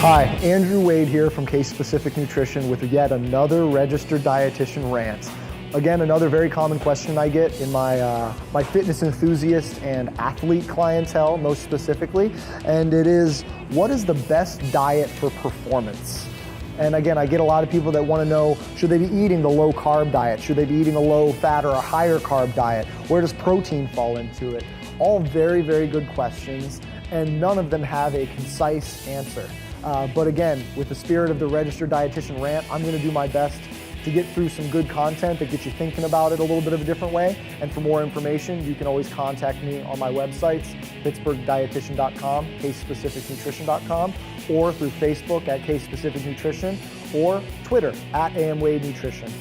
Hi, Andrew Wade here from Case Specific Nutrition with yet another registered dietitian rant. Again, another very common question I get in my fitness enthusiast and athlete clientele, most specifically, and it is, what is the best diet for performance? And again, I get a lot of people that want to know, should they be eating the low carb diet? Should they be eating a low fat or a higher carb diet? Where does protein fall into it? All very, very good questions, and none of them have a concise answer. But again, with the spirit of the registered dietitian rant, I'm going to do my best to get through some good content that gets you thinking about it a little bit of a different way. And for more information, you can always contact me on my websites, pittsburghdietitian.com, casespecificnutrition.com, or through Facebook at Case Specific Nutrition, or Twitter at amwadenutrition.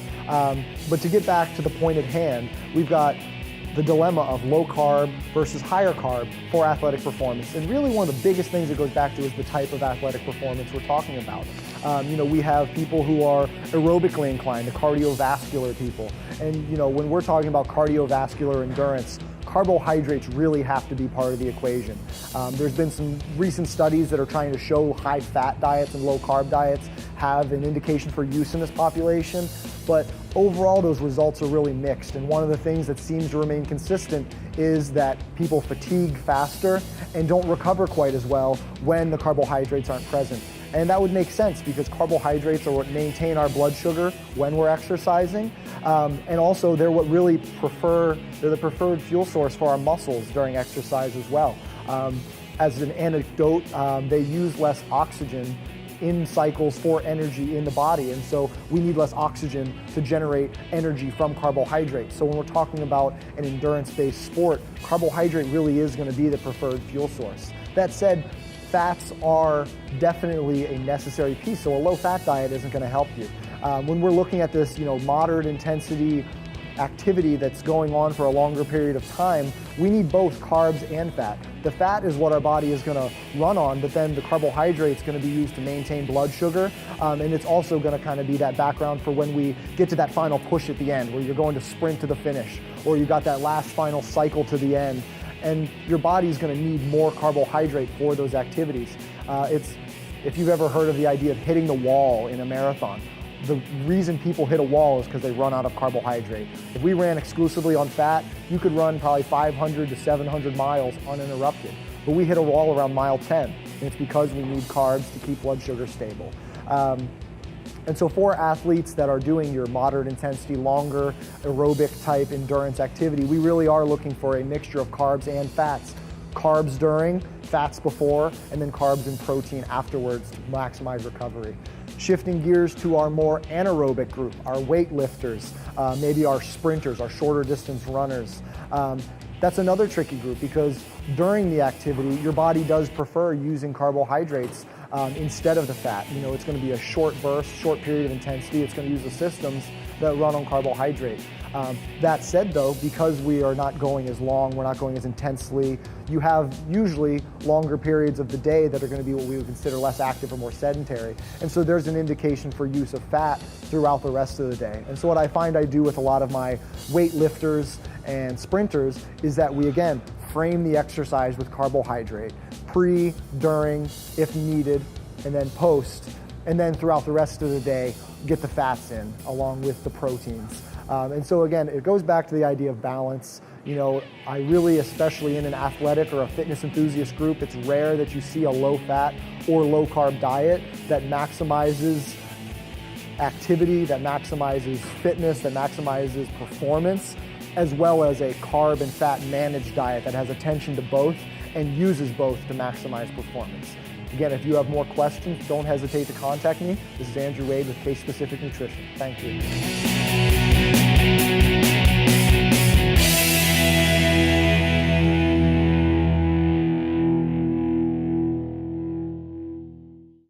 But to get back to the point at hand, we've got the dilemma of low carb versus higher carb for athletic performance. And really one of the biggest things it goes back to is the type of athletic performance we're talking about. We have people who are aerobically inclined, the cardiovascular people. And when we're talking about cardiovascular endurance, carbohydrates really have to be part of the equation. There's been some recent studies that are trying to show high fat diets and low carb diets have an indication for use in this population, but overall those results are really mixed. And one of the things that seems to remain consistent is that people fatigue faster and don't recover quite as well when the carbohydrates aren't present. And that would make sense because carbohydrates are what maintain our blood sugar when we're exercising. And also they're the preferred fuel source for our muscles during exercise as well. As an anecdote, they use less oxygen in cycles for energy in the body, and so we need less oxygen to generate energy from carbohydrates. So when we're talking about an endurance-based sport, carbohydrate really is going to be the preferred fuel source. That said, fats are definitely a necessary piece, so a low-fat diet isn't going to help you. When we're looking at this, moderate intensity activity that's going on for a longer period of time, we need both carbs and fat. The fat is what our body is going to run on, but then the carbohydrate is going to be used to maintain blood sugar, and it's also going to kind of be that background for when we get to that final push at the end, where you're going to sprint to the finish, or you got that last final cycle to the end, and your body is going to need more carbohydrate for those activities. If you've ever heard of the idea of hitting the wall in a marathon, the reason people hit a wall is because they run out of carbohydrate. If we ran exclusively on fat, you could run probably 500 to 700 miles uninterrupted. But we hit a wall around mile 10, and it's because we need carbs to keep blood sugar stable. And so for athletes that are doing your moderate intensity, longer aerobic type endurance activity, we really are looking for a mixture of carbs and fats. Carbs during, fats before, and then carbs and protein afterwards to maximize recovery. Shifting gears to our more anaerobic group, our weightlifters, maybe our sprinters, our shorter distance runners. That's another tricky group because during the activity, your body does prefer using carbohydrates instead of the fat. It's going to be a short burst, short period of intensity. It's going to use the systems that run on carbohydrate. That said though, because we are not going as long, we're not going as intensely, you have usually longer periods of the day that are going to be what we would consider less active or more sedentary. And so there's an indication for use of fat throughout the rest of the day. And so what I find I do with a lot of my weightlifters and sprinters is that we again frame the exercise with carbohydrate, pre, during, if needed, and then post, and then throughout the rest of the day, get the fats in along with the proteins. And so again, it goes back to the idea of balance. I really, especially in an athletic or a fitness enthusiast group, it's rare that you see a low fat or low carb diet that maximizes activity, that maximizes fitness, that maximizes performance, as well as a carb and fat managed diet that has attention to both and uses both to maximize performance. Again, if you have more questions, don't hesitate to contact me. This is Andrew Wade with Case Specific Nutrition. Thank you.